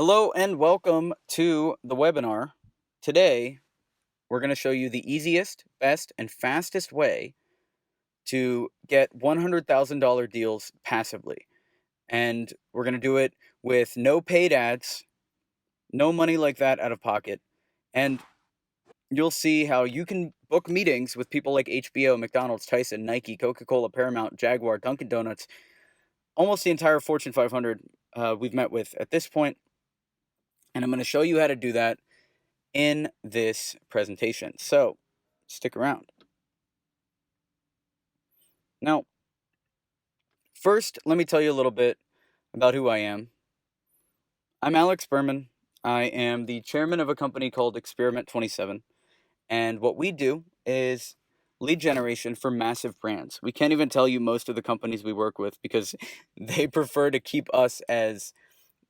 Hello and welcome to the webinar. Today, we're going to show you the easiest, best, and fastest way to get $100,000 deals passively. And we're going to do it with no paid ads, no money like that out of pocket. And you'll see how you can book meetings with people like HBO, McDonald's, Tyson, Nike, Coca-Cola, Paramount, Jaguar, Dunkin' Donuts, almost the entire Fortune 500 we've met with at this point. And I'm going to show you how to do that in this presentation. So stick around. Now, first, let me tell you a little bit about who I am. I'm Alex Berman. I am the chairman of a company called Experiment 27. And what we do is lead generation for massive brands. We can't even tell you most of the companies we work with because they prefer to keep us as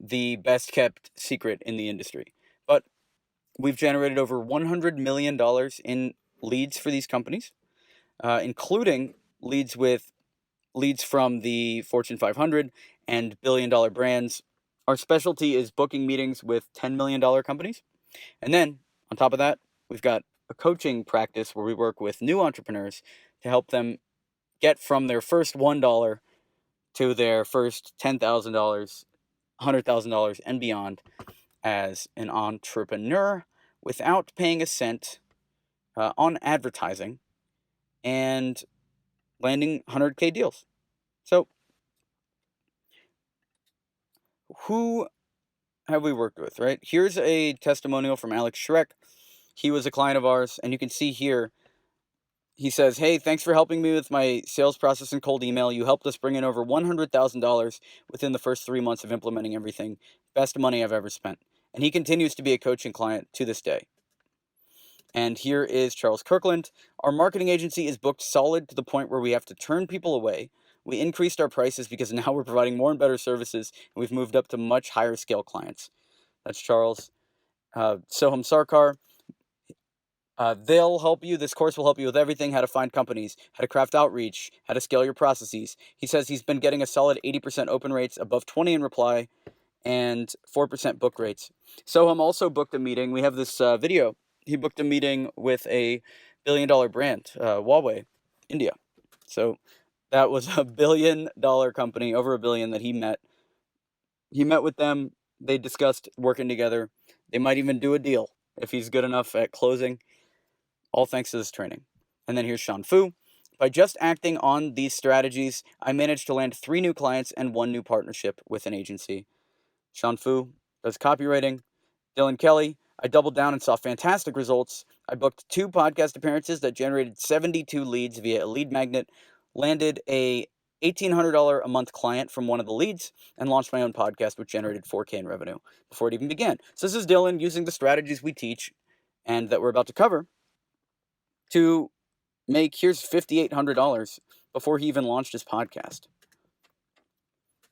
the best kept secret in the industry. But we've generated over $100 million in leads for these companies, including leads from the Fortune 500 and billion-dollar brands. Our specialty is booking meetings with $10 million companies. And then, on top of that, we've got a coaching practice where we work with new entrepreneurs to help them get from their first $1 to their first $10,000, $100,000, and beyond as an entrepreneur without paying a cent on advertising and landing 100K deals. So, who have we worked with, right? Here's a testimonial from Alex Schreck. He was a client of ours, and you can see here, he says, "Hey, thanks for helping me with my sales process and cold email. You helped us bring in over $100,000 within the first 3 months of implementing everything. Best money I've ever spent." And he continues to be a coaching client to this day. And here is Charles Kirkland. "Our marketing agency is booked solid to the point where we have to turn people away. We increased our prices because now we're providing more and better services, and we've moved up to much higher scale clients." That's Charles. Soham Sarkar. They'll help you. This course will help you with everything: how to find companies, how to craft outreach, how to scale your processes. He says he's been getting a solid 80% open rates, above 20 in reply, and 4% book rates. Soham also booked a meeting. We have this video. He booked a meeting with a billion-dollar brand, Huawei, India. So that was a billion-dollar company, over $1 billion, that he met. He met with them. They discussed working together. They might even do a deal if he's good enough at closing. All thanks to this training. And then here's Sean Fu. "By just acting on these strategies, I managed to land 3 new clients and 1 new partnership with an agency." Sean Fu does copywriting. Dylan Kelly: "I doubled down and saw fantastic results. I booked 2 podcast appearances that generated 72 leads via a lead magnet, landed a $1,800 a month client from one of the leads, and launched my own podcast, which generated 4K in revenue before it even began." So this is Dylan using the strategies we teach and that we're about to cover to make, here's $5,800 before he even launched his podcast.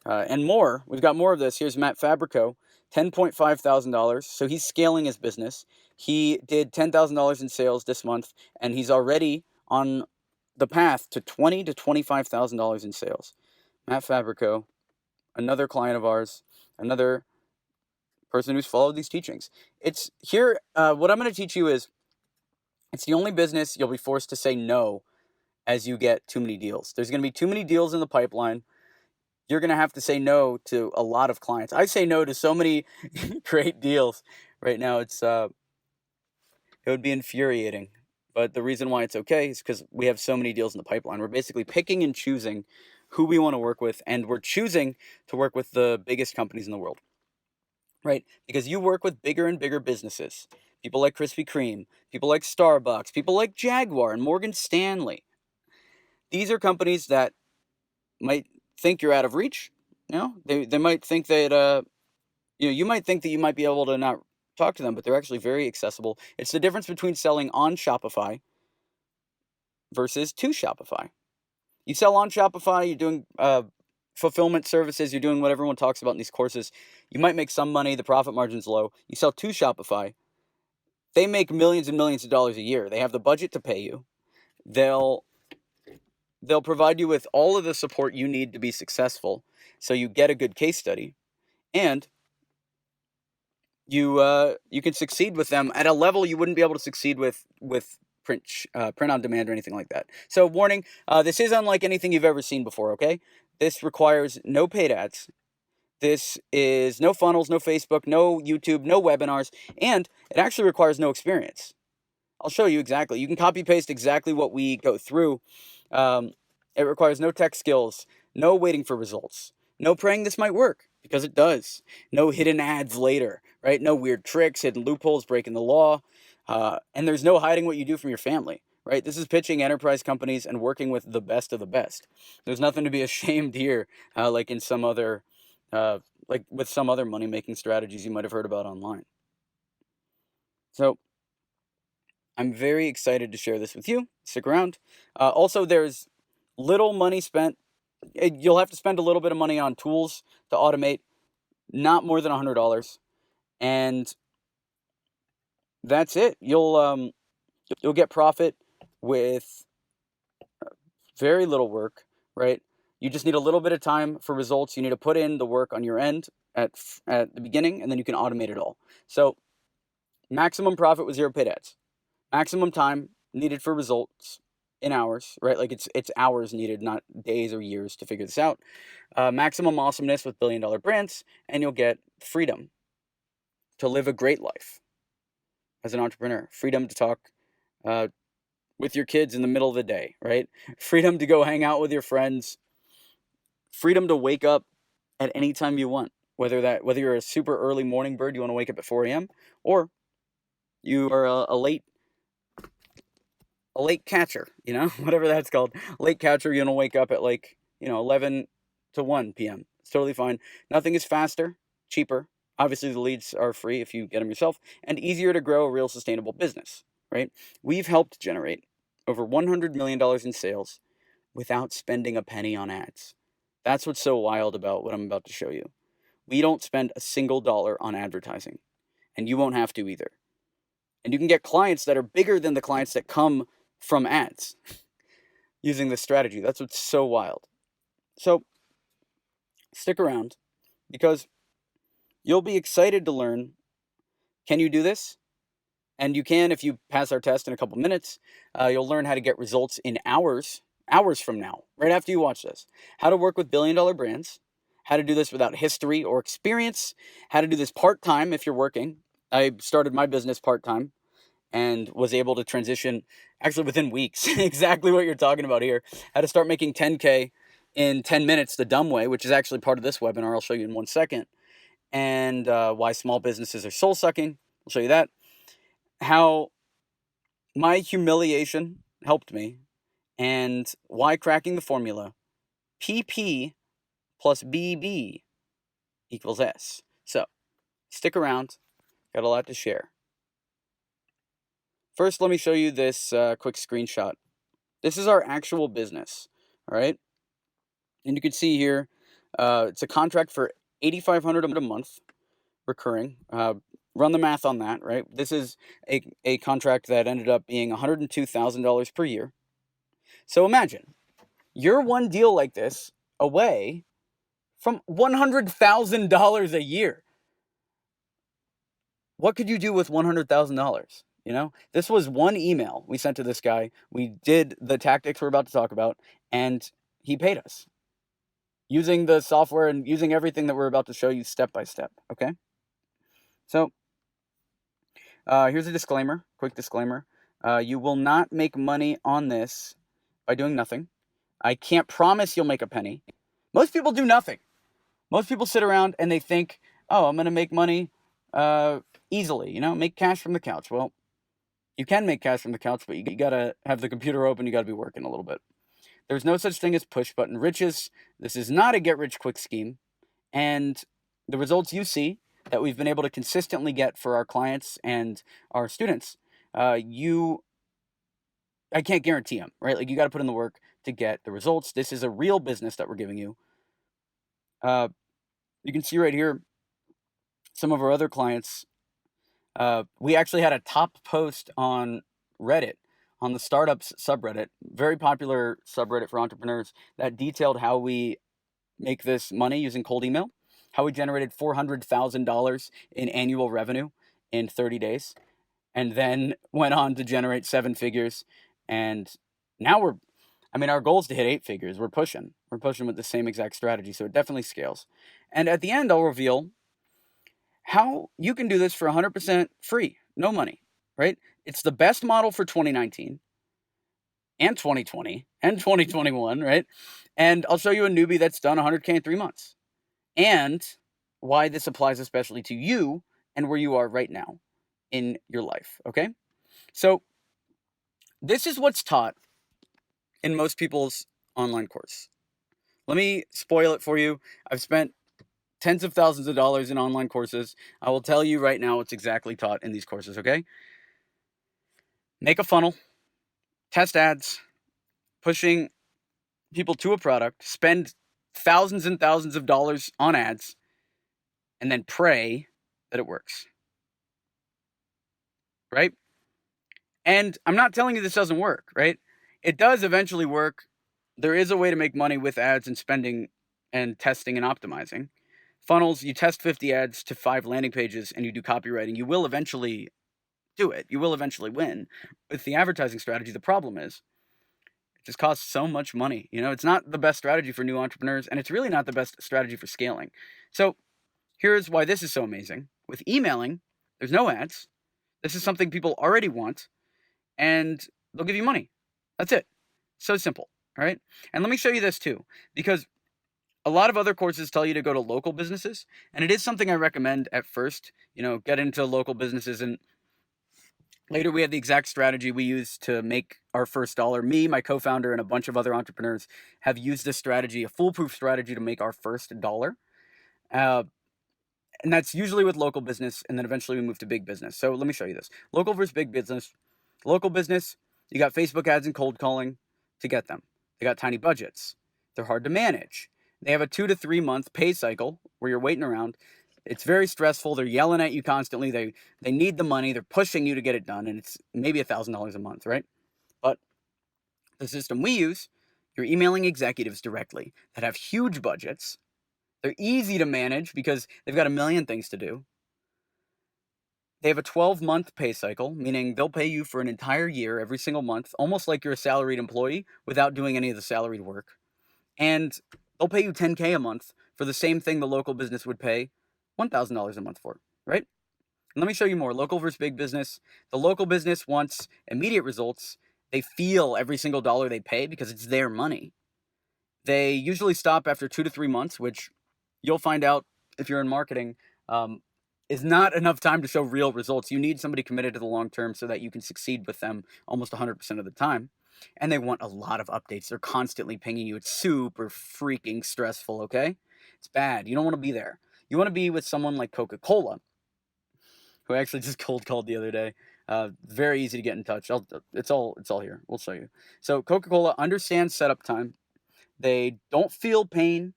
And more. We've got more of this. Here's Matt Fabrico, $10.5 thousand. So he's scaling his business. He did $10,000 in sales this month, and he's already on the path to $20,000 to $25,000 in sales. Matt Fabrico, another client of ours, another person who's followed these teachings. It's here. What I'm going to teach you is, it's the only business you'll be forced to say no as you get too many deals. There's going to be too many deals in the pipeline. You're going to have to say no to a lot of clients. I say no to so many great deals right now. It would be infuriating. But the reason why it's okay is because we have so many deals in the pipeline. We're basically picking and choosing who we want to work with, and we're choosing to work with the biggest companies in the world, right? Because you work with bigger and bigger businesses. People like Krispy Kreme, people like Starbucks, people like Jaguar and Morgan Stanley. These are companies that might think you're out of reach. They might think that you might think that you might be able to not talk to them, but they're actually very accessible. It's the difference between selling on Shopify versus to Shopify. You sell on Shopify, you're doing fulfillment services, you're doing what everyone talks about in these courses. You might make some money, the profit margin's low. You sell to Shopify, they make millions and millions of dollars a year. They have the budget to pay you. They'll provide you with all of the support you need to be successful, so you get a good case study, and you can succeed with them at a level you wouldn't be able to succeed with print on demand or anything like that. So warning, this is unlike anything you've ever seen before. Okay, this requires no paid ads. This is no funnels, no Facebook, no YouTube, no webinars, and it actually requires no experience. I'll show you exactly. You can copy paste exactly what we go through. It requires no tech skills, no waiting for results, no praying this might work, because it does. No hidden ads later, right? No weird tricks, hidden loopholes, breaking the law. And there's no hiding what you do from your family, right? This is pitching enterprise companies and working with the best of the best. There's nothing to be ashamed here, like in some other, like with some other money-making strategies you might have heard about online. So I'm very excited to share this with you. Stick around. Also, there's little money spent. You'll have to spend a little bit of money on tools to automate, not more than $100, and that's it. You'll get profit with very little work, right? You just need a little bit of time for results. You need to put in the work on your end at the beginning, and then you can automate it all. So maximum profit with zero paid ads. Maximum time needed for results in hours, right? Like it's hours needed, not days or years to figure this out. Maximum awesomeness with billion-dollar brands, and you'll get freedom to live a great life as an entrepreneur. Freedom to talk with your kids in the middle of the day, right? Freedom to go hang out with your friends. Freedom to wake up at any time you want, whether you're a super early morning bird, you want to wake up at 4 a.m., or you are a late catcher, whatever that's called. Late catcher, you want to wake up at 11 to 1 p.m. It's totally fine. Nothing is faster, cheaper. Obviously, the leads are free if you get them yourself, and easier to grow a real sustainable business, right? We've helped generate over $100 million in sales without spending a penny on ads. That's what's so wild about what I'm about to show you. We don't spend a single dollar on advertising, and you won't have to either. And you can get clients that are bigger than the clients that come from ads using this strategy. That's what's so wild. So stick around, because you'll be excited to learn, can you do this? And you can if you pass our test in a couple minutes. You'll learn how to get results in hours from now, right after you watch this. How to work with billion-dollar brands, how to do this without history or experience, how to do this part-time if you're working. I started my business part-time and was able to transition actually within weeks. Exactly what you're talking about here. How to start making 10K in 10 minutes the dumb way, which is actually part of this webinar. I'll show you in 1 second. And why small businesses are soul sucking. I'll show you that. How my humiliation helped me, and why cracking the formula PP plus BB equals S. So stick around. Got a lot to share. First, let me show you this quick screenshot. This is our actual business, all right? And you can see here, it's a contract for $8,500 a month, recurring. Run the math on that, right? This is a contract that ended up being $102,000 per year. So imagine, you're one deal like this away from $100,000 a year. What could you do with $100,000? This was one email we sent to this guy. We did the tactics we're about to talk about, and he paid us using the software and using everything that we're about to show you step by step. Okay. So here's a disclaimer, quick disclaimer. You will not make money on this by doing nothing. I can't promise you'll make a penny. Most people do nothing. Most people sit around and they think, oh, I'm going to make money easily, make cash from the couch. Well, you can make cash from the couch, but you got to have the computer open. You got to be working a little bit. There's no such thing as push button riches. This is not a get rich quick scheme. And the results you see that we've been able to consistently get for our clients and our students, I can't guarantee them, right? Like, you got to put in the work to get the results. This is a real business that we're giving you. You can see right here some of our other clients. We actually had a top post on Reddit, on the startups subreddit, very popular subreddit for entrepreneurs, that detailed how we make this money using cold email. how we generated $400,000 in annual revenue in 30 days and then went on to generate seven figures. And now our goal is to hit eight figures. We're pushing with the same exact strategy. So it definitely scales. And at the end, I'll reveal how you can do this for 100% free, no money, right? It's the best model for 2019 and 2020 and 2021, right? And I'll show you a newbie that's done 100K in 3 months and why this applies especially to you and where you are right now in your life, okay? So this is what's taught in most people's online course. Let me spoil it for you. I've spent tens of thousands of dollars in online courses. I will tell you right now what's exactly taught in these courses, okay? Make a funnel, test ads, pushing people to a product, spend thousands and thousands of dollars on ads, and then pray that it works. Right? And I'm not telling you this doesn't work, right? It does eventually work. There is a way to make money with ads and spending and testing and optimizing. Funnels, you test 50 ads to 5 landing pages and you do copywriting. You will eventually do it. You will eventually win. With the advertising strategy, the problem is it just costs so much money. It's not the best strategy for new entrepreneurs, and it's really not the best strategy for scaling. So here's why this is so amazing. With emailing, there's no ads. This is something people already want, and they'll give you money. That's it. So simple, all right? And let me show you this too, because a lot of other courses tell you to go to local businesses, and it is something I recommend at first, get into local businesses, and later we have the exact strategy we use to make our first dollar. Me, my co-founder, and a bunch of other entrepreneurs have used this strategy, a foolproof strategy, to make our first dollar. And that's usually with local business, and then eventually we move to big business. So let me show you this. Local versus big business. Local business, you got Facebook ads and cold calling to get them. They got tiny budgets. They're hard to manage. They have a 2 to 3 month pay cycle where you're waiting around. It's very stressful. They're yelling at you constantly. They need the money. They're pushing you to get it done, and it's maybe $1,000 a month, right? But the system we use, you're emailing executives directly that have huge budgets. They're easy to manage because they've got a million things to do. They have a 12-month pay cycle, meaning they'll pay you for an entire year every single month, almost like you're a salaried employee without doing any of the salaried work. And they'll pay you $10K a month for the same thing the local business would pay $1,000 a month for, right? And let me show you more. Local versus big business. The local business wants immediate results. They feel every single dollar they pay because it's their money. They usually stop after 2 to 3 months, which you'll find out if you're in marketing, is not enough time to show real results. You need somebody committed to the long term so that you can succeed with them almost 100% of the time. And they want a lot of updates. They're constantly pinging you. It's super freaking stressful, okay? It's bad. You don't want to be there. You want to be with someone like Coca-Cola, who I actually just cold called the other day. Very easy to get in touch. It's all here. We'll show you. So Coca-Cola understands setup time. They don't feel pain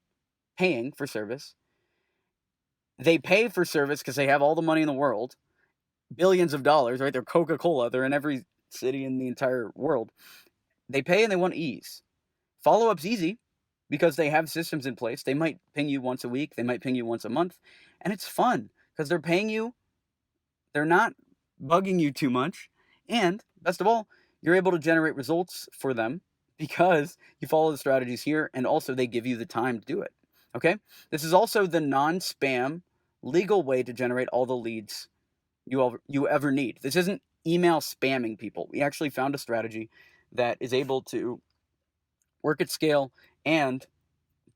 paying for service. They pay for service because they have all the money in the world, billions of dollars, right? They're Coca-Cola. They're in every city in the entire world. They pay and they want ease. Follow-up's easy because they have systems in place. They might ping you once a week. They might ping you once a month. And it's fun because they're paying you. They're not bugging you too much. And best of all, you're able to generate results for them because you follow the strategies here, and also they give you the time to do it. Okay? This is also the non-spam legal way to generate all the leads you ever need. This isn't email spamming people. We actually found a strategy that is able to work at scale and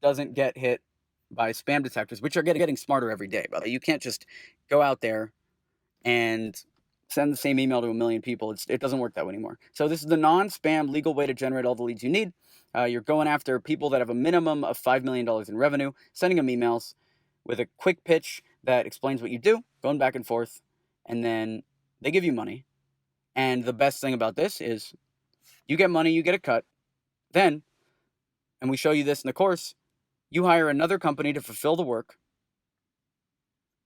doesn't get hit by spam detectors, which are getting smarter every day. But you can't just go out there and send the same email to a million people. It doesn't work that way anymore. So this is the non-spam legal way to generate all the leads you need. You're going after people that have a minimum of $5 million in revenue, sending them emails with a quick pitch that explains what you do, going back and forth, and then they give you money. And the best thing about this is you get money, you get a cut. Then, and we show you this in the course, you hire another company to fulfill the work,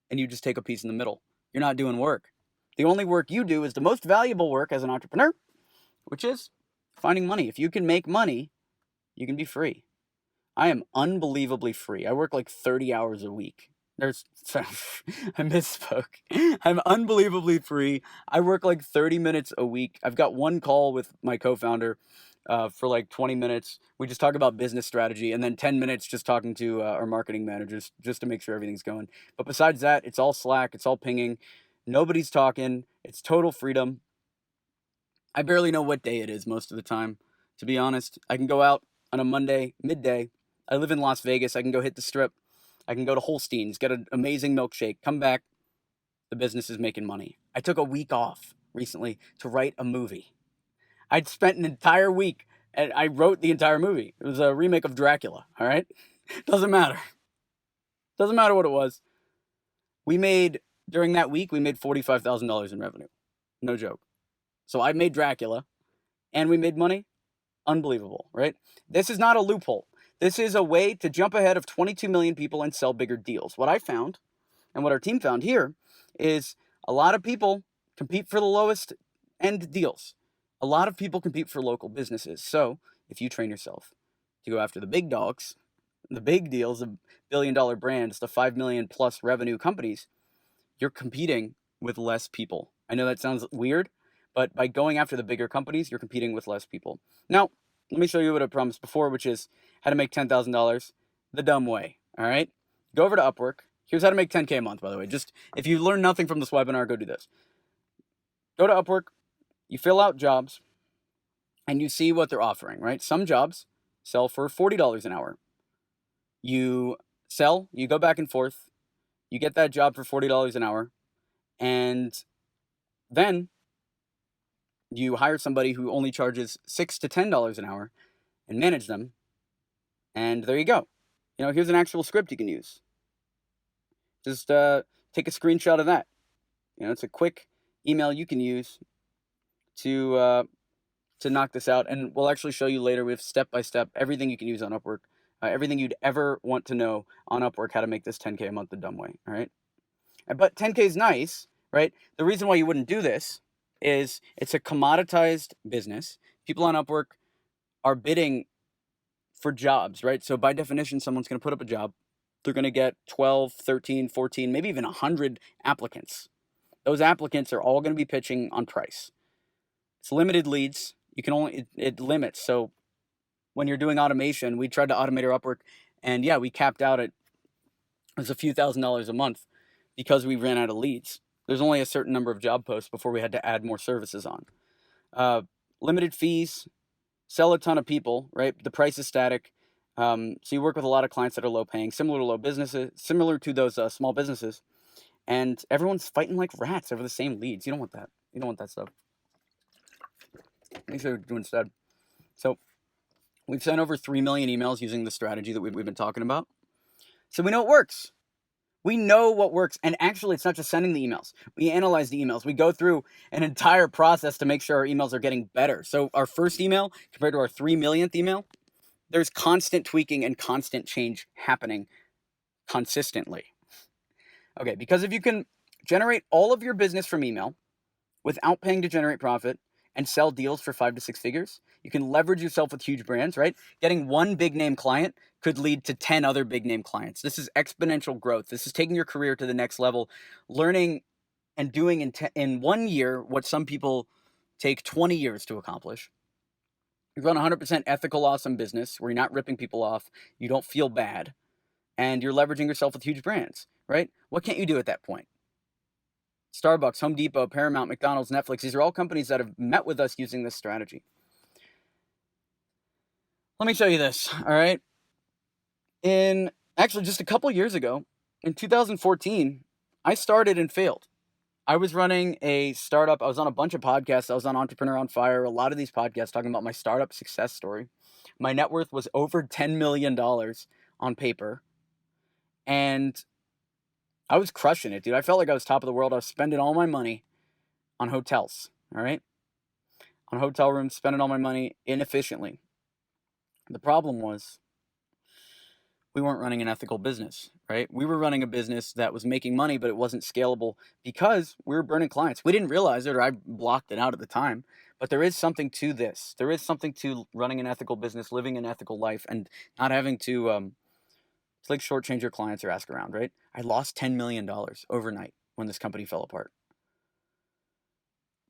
and you just take a piece in the middle. You're not doing work. The only work you do is the most valuable work as an entrepreneur, which is finding money. If you can make money, you can be free. I am unbelievably free. I work like 30 hours a week. There's I misspoke. I'm unbelievably free. I work like 30 minutes a week. I've got one call with my co-founder for like 20 minutes. We just talk about business strategy, and then 10 minutes just talking to our marketing managers just to make sure everything's going. But besides that, it's all Slack, it's all pinging. Nobody's talking. It's total freedom. I barely know what day it is most of the time, to be honest. I can go out on a Monday, midday. I live in Las Vegas. I can go hit the strip. I can go to Holstein's, get an amazing milkshake, come back. The business is making money. I took a week off recently to write a movie. I'd spent an entire week and I wrote the entire movie. It was a remake of Dracula, all right? Doesn't matter. Doesn't matter what it was. During that week, we made $45,000 in revenue. No joke. So I made Dracula and we made money. Unbelievable, right? This is not a loophole. This is a way to jump ahead of 22 million people and sell bigger deals. What I found, and what our team found here, is a lot of people compete for the lowest end deals. A lot of people compete for local businesses. So if you train yourself to go after the big dogs, the big deals, the billion-dollar brands, the 5 million plus revenue companies, you're competing with less people. I know that sounds weird, but by going after the bigger companies, you're competing with less people. Now, let me show you what I promised before, which is how to make $10,000 the dumb way, all right? Go over to Upwork. Here's how to make 10K a month, by the way. Just, if you learn nothing from this webinar, go do this. Go to Upwork, you fill out jobs, and you see what they're offering, right? Some jobs sell for $40 an hour. You go back and forth, you get that job for $40 an hour, and then you hire somebody who only charges $6 to $10 an hour and manage them, and there you go. Here's an actual script you can use. Just take a screenshot of that. It's a quick email you can use to knock this out, and we'll actually show you later. We have step-by-step everything you can use on Upwork, everything you'd ever want to know on Upwork, how to make this 10K a month the dumb way, all right? But 10K is nice, right? The reason why you wouldn't do this is it's a commoditized business. People on Upwork are bidding for jobs, right? So by definition, someone's going to put up a job. They're going to get 12, 13, 14, maybe even 100 applicants. Those applicants are all going to be pitching on price. It's limited leads. It limits. So when you're doing automation, we tried to automate our Upwork, and yeah, we capped out at, it was a few $1,000s a month because we ran out of leads. There's only a certain number of job posts before we had to add more services on. Limited fees, sell a ton of people, right? The price is static. So you work with a lot of clients that are low paying, similar to those small businesses. And everyone's fighting like rats over the same leads. You don't want that. You don't want that stuff. Make sure you do instead. So we've sent over 3 million emails using the strategy that we've been talking about. So we know it works. We know what works. And actually, it's not just sending the emails. We analyze the emails. We go through an entire process to make sure our emails are getting better. So our first email compared to our 3 millionth email, there's constant tweaking and constant change happening consistently. Okay, because if you can generate all of your business from email without paying to generate profit and sell deals for 5 to 6 figures, you can leverage yourself with huge brands, right? Getting one big name client could lead to 10 other big name clients. This is exponential growth. This is taking your career to the next level, learning and doing in 1 year what some people take 20 years to accomplish. You run 100% ethical, awesome business where you're not ripping people off, you don't feel bad, and you're leveraging yourself with huge brands, right? What can't you do at that point? Starbucks, Home Depot, Paramount, McDonald's, Netflix, these are all companies that have met with us using this strategy. Let me show you this, all right? Actually, just a couple years ago, in 2014, I started and failed. I was running a startup. I was on a bunch of podcasts. I was on Entrepreneur on Fire, a lot of these podcasts talking about my startup success story. My net worth was over $10 million on paper. And I was crushing it, dude. I felt like I was top of the world. I was spending all my money on hotels, all right? On hotel rooms, spending all my money inefficiently. The problem was we weren't running an ethical business, right? We were running a business that was making money, but it wasn't scalable because we were burning clients. We didn't realize it, or I blocked it out at the time, but there is something to this. There is something to running an ethical business, living an ethical life, and not having to It's like shortchange your clients or ask around, right? I lost $10 million overnight when this company fell apart.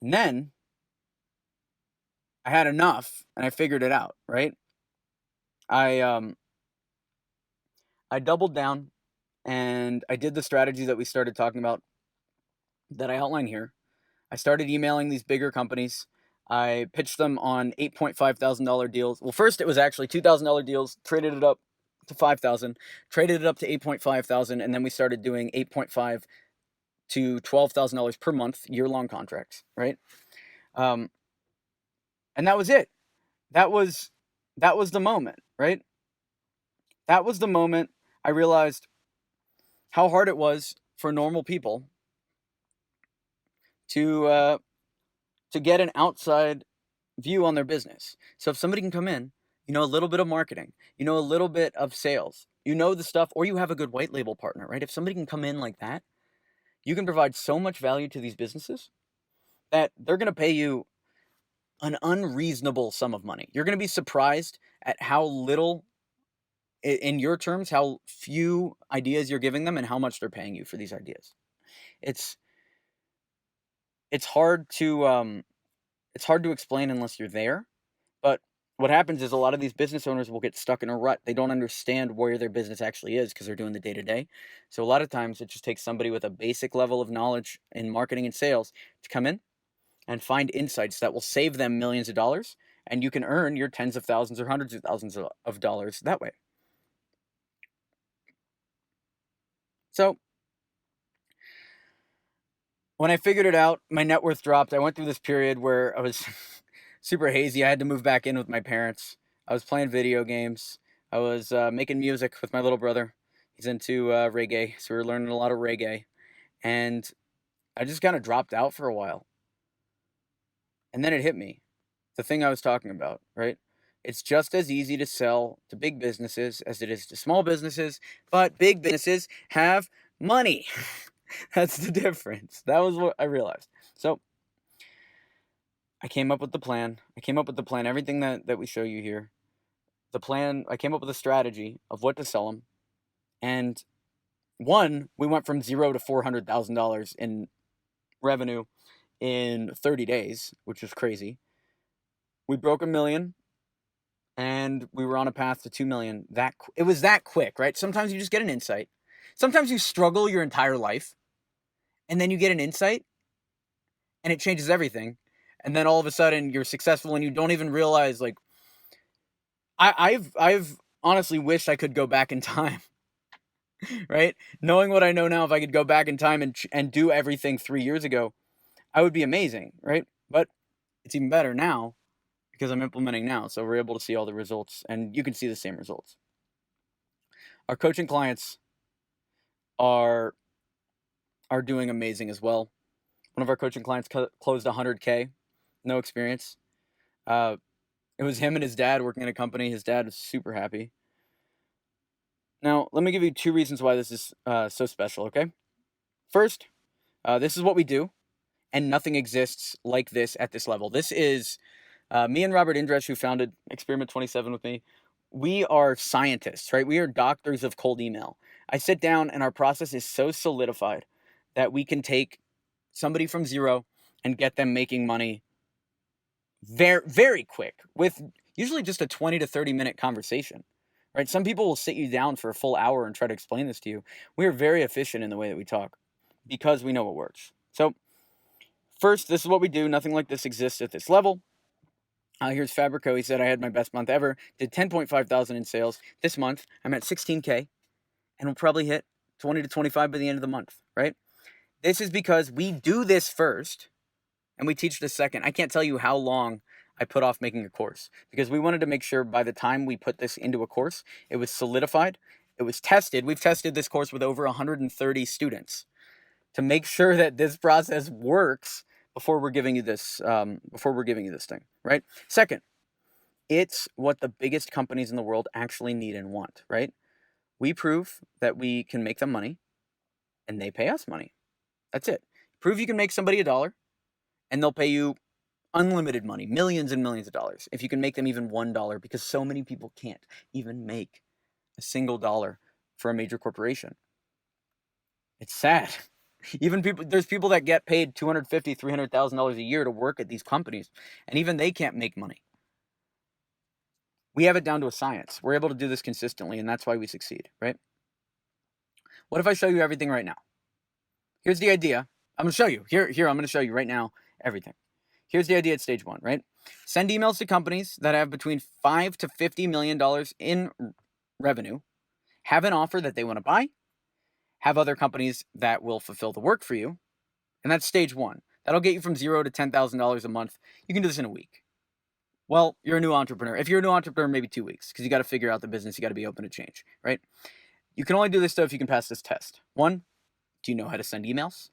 And then I had enough and I figured it out, right? I doubled down and I did the strategy that we started talking about that I outline here. I started emailing these bigger companies. I pitched them on $8,500 deals. Well, first it was actually $2,000 deals, traded it up to 5,000, traded it up to 8,500, and then we started doing 8.5 to $12,000 per month, year-long contracts, right? And that was it. That was the moment, right? That was the moment I realized how hard it was for normal people to get an outside view on their business. So if somebody can come in, you know a little bit of marketing, you know a little bit of sales, you know the stuff, or you have a good white label partner, right? If somebody can come in like that, you can provide so much value to these businesses that they're going to pay you an unreasonable sum of money. You're going to be surprised at how little, in your terms, how few ideas you're giving them and how much they're paying you for these ideas. It's it's hard to explain unless you're there. But what happens is a lot of these business owners will get stuck in a rut. They don't understand where their business actually is because they're doing the day to day. So a lot of times it just takes somebody with a basic level of knowledge in marketing and sales to come in and find insights that will save them millions of dollars. And you can earn your tens of thousands or hundreds of thousands of dollars that way. So when I figured it out, my net worth dropped. I went through this period where I was super hazy. I had to move back in with my parents. I was playing video games. I was making music with my little brother. He's into reggae, so we were learning a lot of reggae. And I just kind of dropped out for a while. And then it hit me, the thing I was talking about, right? It's just as easy to sell to big businesses as it is to small businesses, but big businesses have money. That's the difference. That was what I realized. So I came up with the plan. Everything that we show you here. The plan, I came up with a strategy of what to sell them. And one, we went from zero to $400,000 in revenue in 30 days, which was crazy. We broke $1 million and we were on a path to 2 million. It was that quick, right? Sometimes you just get an insight. Sometimes you struggle your entire life and then you get an insight and it changes everything. And then all of a sudden you're successful and you don't even realize, like, I've honestly wished I could go back in time, right? Knowing what I know now, if I could go back in time and do everything 3 years ago, I would be amazing, right? But it's even better now because I'm implementing now, so we're able to see all the results, and you can see the same results. Our coaching clients are doing amazing as well. One of our coaching clients closed 100K, no experience. It was him and his dad working in a company. His dad was super happy. Now, let me give you 2 reasons why this is so special, okay? First, this is what we do, and nothing exists like this at this level. This is me and Robert Indresh, who founded Experiment 27 with me. We are scientists, right? We are doctors of cold email. I sit down and our process is so solidified that we can take somebody from zero and get them making money very, very quick with usually just a 20 to 30 minute conversation, right? Some people will sit you down for a full hour and try to explain this to you. We are very efficient in the way that we talk because we know what works. So first, this is what we do. Nothing like this exists at this level. Here's Fabrico. He said I had my best month ever. Did 10.5 thousand in sales. This month, I'm at 16K, and we'll probably hit 20 to 25 by the end of the month, right? This is because we do this first, and we teach this second. I can't tell you how long I put off making a course because we wanted to make sure by the time we put this into a course, it was solidified, it was tested. We've tested this course with over 130 students to make sure that this process works before we're giving you this thing, right? Second, it's what the biggest companies in the world actually need and want, right? We prove that we can make them money and they pay us money. That's it. Prove you can make somebody $1 and they'll pay you unlimited money, millions and millions of dollars. If you can make them even $1, because so many people can't even make a single dollar for a major corporation. It's sad. There's people that get paid $250,000, $300,000 a year to work at these companies, and even they can't make money. We have it down to a science. We're able to do this consistently, and that's why we succeed, right? What if I show you everything right now? Here's the idea. I'm going to show you. Here, I'm going to show you right now everything. Here's the idea at stage 1, right? Send emails to companies that have between $5 to $50 million in revenue, have an offer that they want to buy, have other companies that will fulfill the work for you, and that's stage 1. That'll get you from $0 to $10,000 a month. You can do this in a week. Well, you're a new entrepreneur. If you're a new entrepreneur, maybe 2 weeks, because you got to figure out the business. You got to be open to change, right? You can only do this stuff if you can pass this test. 1, do you know how to send emails?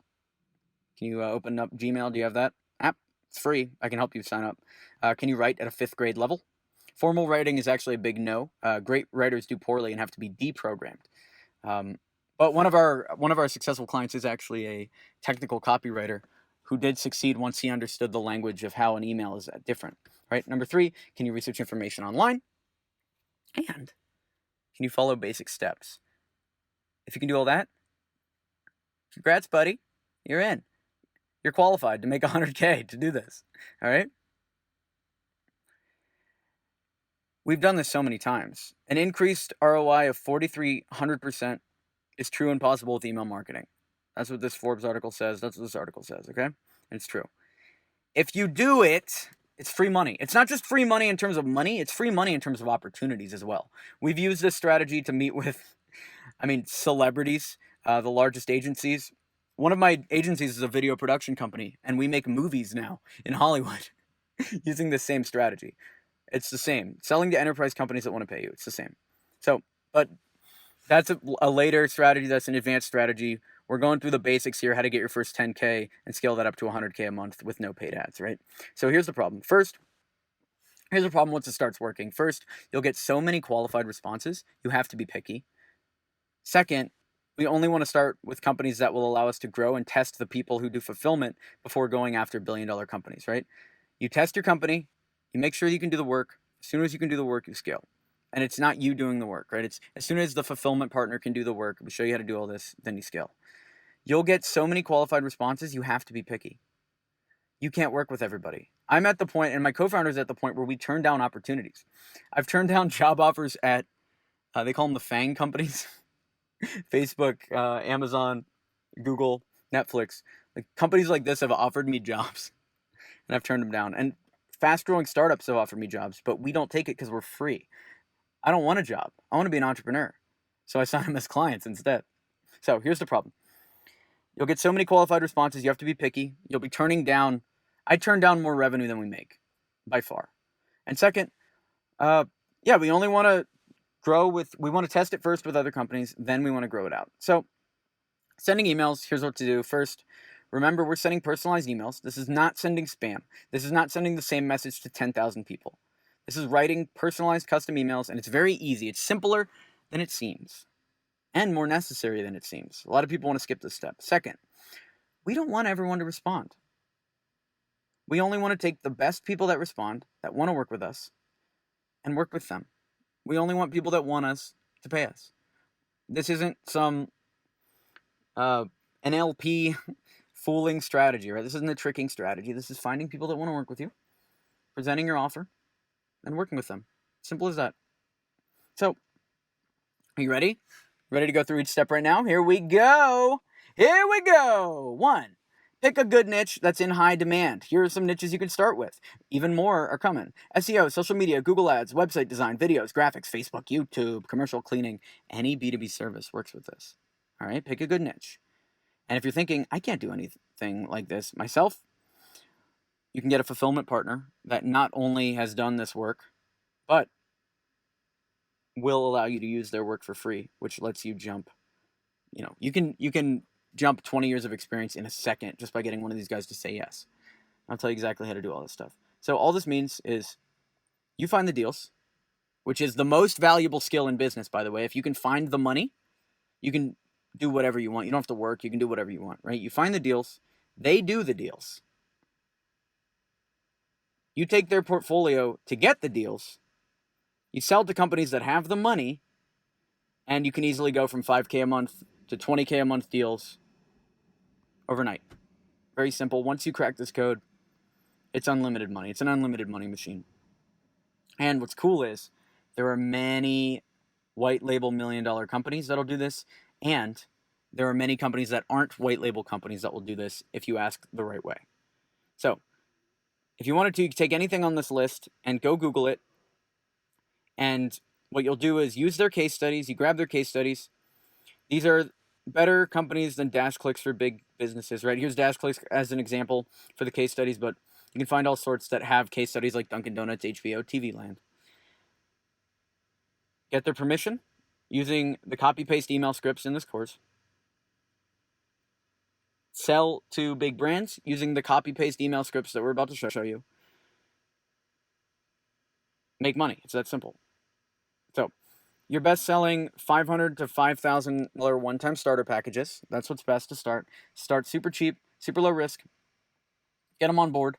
Can you open up Gmail? Do you have that app? It's free. I can help you sign up. Can you write at a 5th grade level? Formal writing is actually a big no. Great writers do poorly and have to be deprogrammed. But one of our successful clients is actually a technical copywriter who did succeed once he understood the language of how an email is different. Right? Number 3, can you research information online? And can you follow basic steps? If you can do all that, congrats, buddy. You're in. You're qualified to make $100K to do this. All right? We've done this so many times. An increased ROI of 4,300% is true and possible with email marketing. That's what this Forbes article says. That's what this article says, okay? And it's true. If you do it, it's free money. It's not just free money in terms of money. It's free money in terms of opportunities as well. We've used this strategy to meet with, celebrities, the largest agencies. One of my agencies is a video production company, and we make movies now in Hollywood using the same strategy. It's the same. Selling to enterprise companies that want to pay you. It's the same. So, but that's a later strategy. That's an advanced strategy. We're going through the basics here, how to get your first 10K and scale that up to 100K a month with no paid ads, right? So here's the problem. Here's the problem once it starts working. First, you'll get so many qualified responses, you have to be picky. Second, we only want to start with companies that will allow us to grow and test the people who do fulfillment before going after billion-dollar companies, right? You test your company, you make sure you can do the work. As soon as you can do the work, you scale. And it's not you doing the work, right? It's as soon as the fulfillment partner can do the work, we show you how to do all this, then you scale. You'll get so many qualified responses, you have to be picky. You can't work with everybody. I'm at the point, and my co-founder's at the point where we turn down opportunities. I've turned down job offers at, they call them the FANG companies. Facebook, Amazon, Google, Netflix. Like companies like this have offered me jobs, and I've turned them down. And fast-growing startups have offered me jobs, but we don't take it because we're free. I don't want a job. I want to be an entrepreneur. So I sign them as clients instead. So here's the problem. You'll get so many qualified responses. You have to be picky. You'll be turning down. I turn down more revenue than we make by far. And second, we only want to we want to test it first with other companies. Then we want to grow it out. So sending emails, here's what to do. First, remember we're sending personalized emails. This is not sending spam. This is not sending the same message to 10,000 people. This is writing personalized custom emails, and it's very easy. It's simpler than it seems and more necessary than it seems. A lot of people want to skip this step. Second, we don't want everyone to respond. We only want to take the best people that respond, that want to work with us, and work with them. We only want people that want us to pay us. This isn't some NLP fooling strategy, right? This isn't a tricking strategy. This is finding people that want to work with you, presenting your offer, and working with them. Simple as that. So, are you ready? Ready to go through each step right now? Here we go. 1, pick a good niche that's in high demand. Here are some niches you can start with. Even more are coming. SEO, social media, Google Ads, website design, videos, graphics, Facebook, YouTube, commercial cleaning. Any B2B service works with this. All right, pick a good niche. And if you're thinking, I can't do anything like this myself, you can get a fulfillment partner that not only has done this work, but will allow you to use their work for free, which lets you jump. You can jump 20 years of experience in a second just by getting one of these guys to say yes. I'll tell you exactly how to do all this stuff. So all this means is you find the deals, which is the most valuable skill in business, by the way. If you can find the money, you can do whatever you want. You don't have to work. You can do whatever you want, right? You find the deals. They do the deals. You take their portfolio to get the deals. You sell to companies that have the money, And you can easily go from 5K a month to 20K a month deals overnight. Very simple. Once you crack this code, it's unlimited money. It's an unlimited money machine. And what's cool is there are many white label $1 million companies that'll do this, and there are many companies that aren't white label companies that will do this if you ask the right way. So if you wanted to, you could take anything on this list and go Google it. And what you'll do is use their case studies. You grab their case studies. These are better companies than DashClicks for big businesses, right? Here's DashClicks as an example for the case studies, but you can find all sorts that have case studies like Dunkin' Donuts, HBO, TV Land. Get their permission using the copy-paste email scripts in this course. Sell to big brands using the copy-paste email scripts that we're about to show you. Make money. It's that simple. So your best-selling $500 to $5,000 one-time starter packages. That's what's best to start. Start super cheap, super low risk. Get them on board.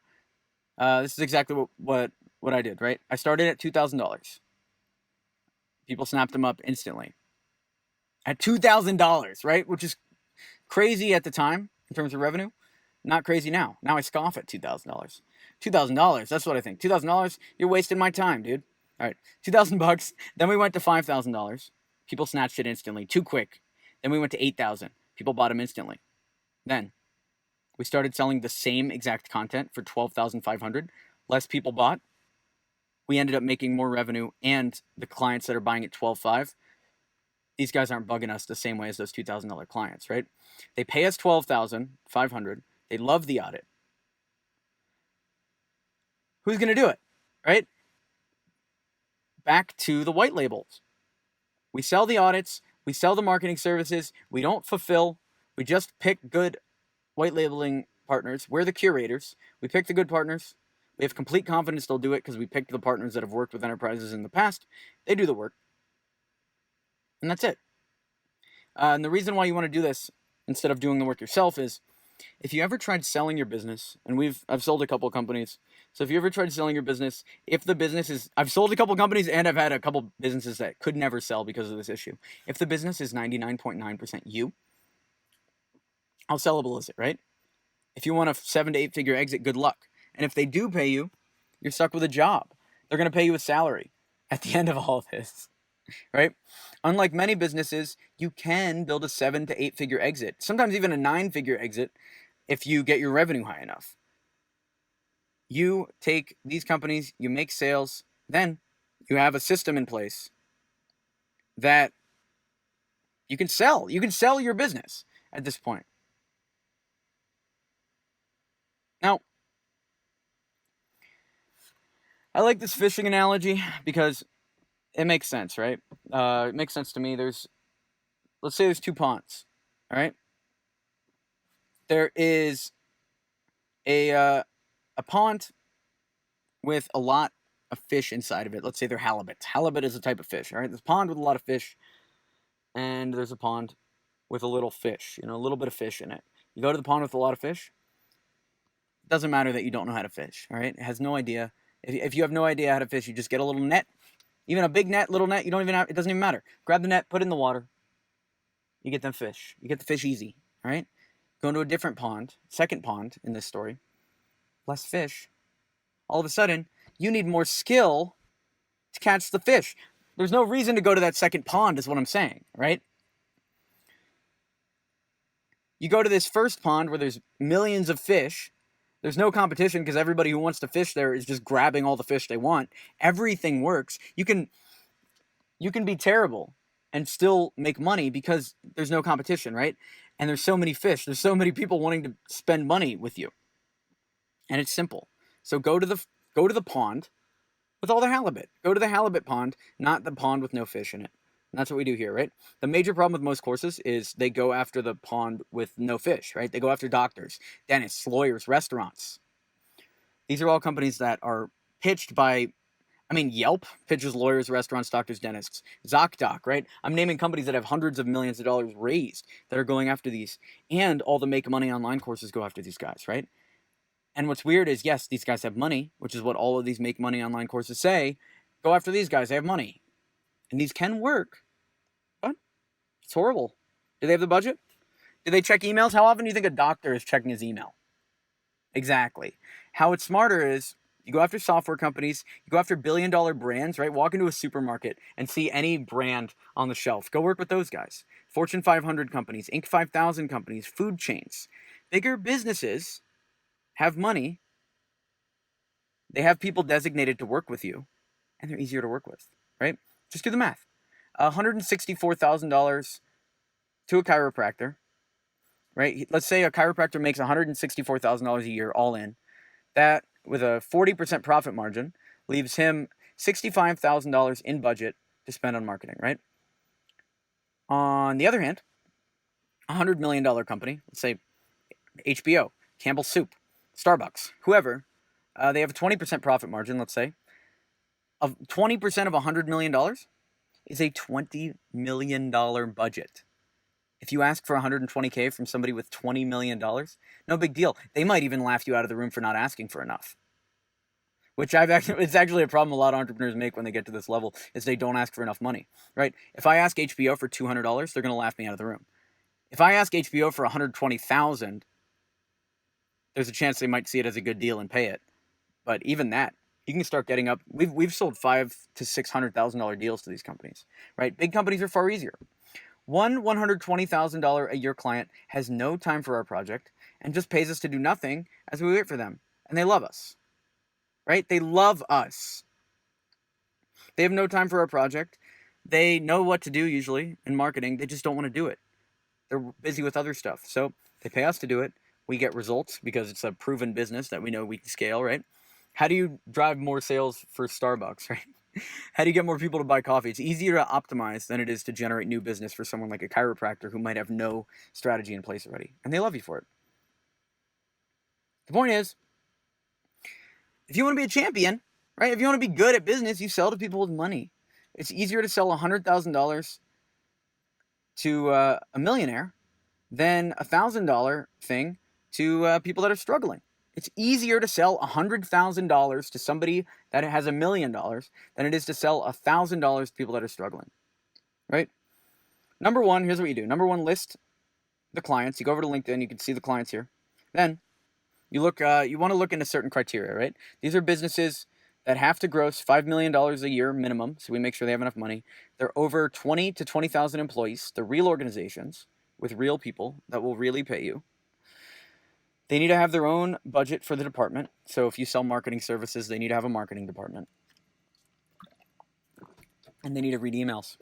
This is exactly what I did, right? I started at $2,000. People snapped them up instantly. At $2,000, right? Which is crazy at the time in terms of revenue. Not crazy now. Now I scoff at $2,000. $2,000, that's what I think. $2,000, you're wasting my time, dude. All right, $2,000. Then we went to $5,000. People snatched it instantly, too quick. Then we went to $8,000. People bought them instantly. Then we started selling the same exact content for $12,500. Less people bought. We ended up making more revenue, and the clients that are buying at $12,500, these guys aren't bugging us the same way as those $2,000 clients, right? They pay us $12,500. They love the audit. Who's going to do it, right? Back to the white labels. We sell the audits. We sell the marketing services. We don't fulfill. We just pick good white labeling partners. We're the curators. We pick the good partners. We have complete confidence they'll do it because we picked the partners that have worked with enterprises in the past. They do the work. And that's it. And the reason why you want to do this instead of doing the work yourself is if you ever tried selling your business, and I've sold a couple companies. So if you ever tried selling your business, if the business is, I've sold a couple companies and I've had a couple businesses that could never sell because of this issue. If the business is 99.9% you, how sellable is it, right? If you want a 7 to 8 figure exit, good luck. And if they do pay you, you're stuck with a job. They're going to pay you a salary at the end of all of this, right? Unlike many businesses, you can build a 7 to 8 figure exit, sometimes even a 9 figure exit if you get your revenue high enough. You take these companies, you make sales, then you have a system in place that you can sell. You can sell your business at this point. Now, I like this fishing analogy because it makes sense, right? It makes sense to me. Let's say there's 2 ponds, all right? There is a pond with a lot of fish inside of it. Let's say they're halibut. Halibut is a type of fish, all right? There's a pond with a lot of fish, and there's a pond with a little fish, a little bit of fish in it. You go to the pond with a lot of fish, it doesn't matter that you don't know how to fish, all right? It has no idea. If you have no idea how to fish, you just get a little net. Even a big net, little net, it doesn't even matter. Grab the net, put it in the water. You get them fish. You get the fish easy, all right? Go into a different pond, second pond in this story, less fish. All of a sudden, you need more skill to catch the fish. There's no reason to go to that second pond is what I'm saying, right? You go to this first pond where there's millions of fish. There's no competition because everybody who wants to fish there is just grabbing all the fish they want. Everything works. You can be terrible and still make money because there's no competition, right? And there's so many fish. There's so many people wanting to spend money with you. And it's simple. So go to the pond with all the halibut. Go to the halibut pond, not the pond with no fish in it. And that's what we do here, right? The major problem with most courses is they go after the pond with no fish, right? They go after doctors, dentists, lawyers, restaurants. These are all companies that are pitched by, Yelp pitches lawyers, restaurants, doctors, dentists. ZocDoc, right? I'm naming companies that have hundreds of millions of dollars raised that are going after these. And all the Make Money Online courses go after these guys, right? And what's weird is, yes, these guys have money, which is what all of these Make Money Online courses say. Go after these guys. They have money. And these can work, but It's horrible. Do they have the budget? Do they check emails? How often do you think a doctor is checking his email? Exactly. How it's smarter is you go after software companies, you go after billion-dollar brands, right? Walk into a supermarket and see any brand on the shelf. Go work with those guys. Fortune 500 companies, Inc. 5000 companies, food chains. Bigger businesses have money. They have people designated to work with you, and they're easier to work with, right? Just do the math. $164,000 to a chiropractor, right? Let's say a chiropractor makes $164,000 a year all in. That, with a 40% profit margin, leaves him $65,000 in budget to spend on marketing, right? On the other hand, a $100 million company, let's say HBO, Campbell's Soup, Starbucks, whoever, they have a 20% profit margin, let's say. Of 20% of $100 million is a $20 million budget. If you ask for $120K from somebody with $20 million, no big deal. They might even laugh you out of the room for not asking for enough. Which it's actually a problem a lot of entrepreneurs make when they get to this level, is they don't ask for enough money, right? If I ask HBO for $200, they're going to laugh me out of the room. If I ask HBO for $120,000, there's a chance they might see it as a good deal and pay it. But even that, you can start getting up. We've sold $500,000 to $600,000 deals to these companies, right? Big companies are far easier. One $120,000 a year client has no time for our project and just pays us to do nothing as we wait for them. And they love us, right? They love us. They have no time for our project. They know what to do usually in marketing. They just don't want to do it. They're busy with other stuff. So they pay us to do it. We get results because it's a proven business that we know we can scale, right? How do you drive more sales for Starbucks, right? How do you get more people to buy coffee? It's easier to optimize than it is to generate new business for someone like a chiropractor who might have no strategy in place already. And they love you for it. The point is, if you want to be a champion, right? If you want to be good at business, you sell to people with money. It's easier to sell $100,000 to a millionaire than a $1,000 thing to people that are struggling. It's easier to sell $100,000 to somebody that has $1 million than it is to sell $1,000 to people that are struggling, right? Number one, here's what you do. Number one, list the clients. You go over to LinkedIn, you can see the clients here. Then you look. You want to look into certain criteria, right? These are businesses that have to gross $5 million a year minimum, so we make sure they have enough money. They're over 20 to 20,000 employees. They're real organizations with real people that will really pay you. They need to have their own budget for the department. So if you sell marketing services, they need to have a marketing department. And they need to read emails.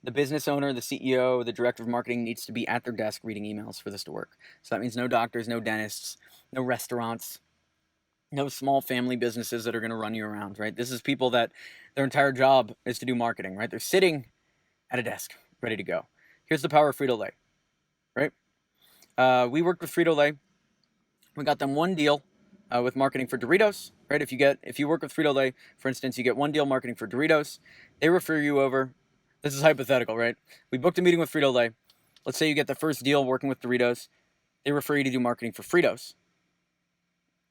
The business owner, the CEO, the director of marketing needs to be at their desk reading emails for this to work. So that means no doctors, no dentists, no restaurants, no small family businesses that are going to run you around, right? This is people that their entire job is to do marketing, right? They're sitting at a desk ready to go. Here's the power of Frito-Lay, right? We worked with Frito-Lay. We got them one deal with marketing for Doritos, right? If you work with Frito-Lay, for instance, you get one deal marketing for Doritos. They refer you over. This is hypothetical, right? We booked a meeting with Frito-Lay. Let's say you get the first deal working with Doritos. They refer you to do marketing for Fritos.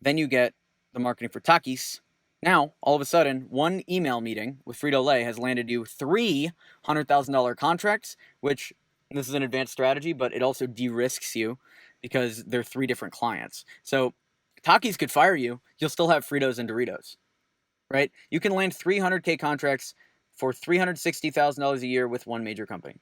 Then you get the marketing for Takis. Now, all of a sudden, one email meeting with Frito-Lay has landed you three $100,000 contracts, which this is an advanced strategy, but it also de-risks you because they're three different clients. So Takis could fire you. You'll still have Fritos and Doritos, right? You can land $300K contracts for $360,000 a year with one major company.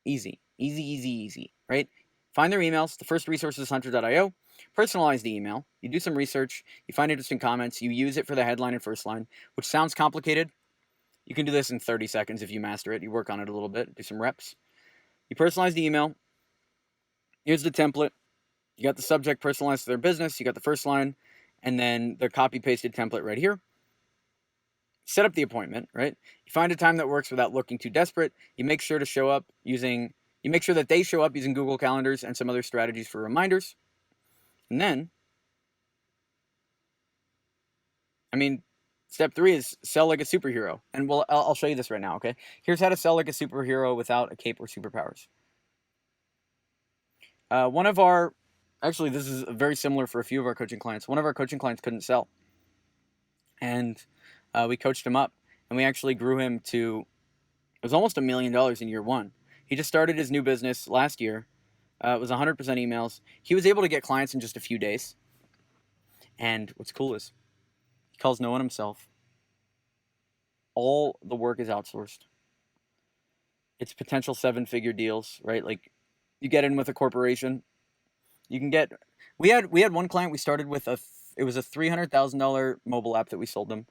Easy, easy, easy, easy, right? Find their emails. The first resource is hunter.io. Personalize the email. You do some research. You find interesting comments. You use it for the headline and first line, which sounds complicated. You can do this in 30 seconds if you master it. You work on it a little bit, do some reps. You personalize the email. Here's the template. You got the subject personalized to their business. You got the first line, and then the copy-pasted template right here. Set up the appointment, right? You find a time that works without looking too desperate. You make sure to show up using, you make sure that they show up using Google Calendars and some other strategies for reminders. And then, step 3 is sell like a superhero. And I'll show you this right now, okay? Here's how to sell like a superhero without a cape or superpowers. Actually, this is very similar for a few of our coaching clients. One of our coaching clients couldn't sell. And we coached him up. And we actually grew him to, it was almost $1 million in year one. He just started his new business last year. It was 100% emails. He was able to get clients in just a few days. And what's cool is he calls no one himself. All the work is outsourced. It's potential 7-figure deals, right? Like you get in with a corporation, you can get. We had one client. We started with it was a $300,000 mobile app that we sold them.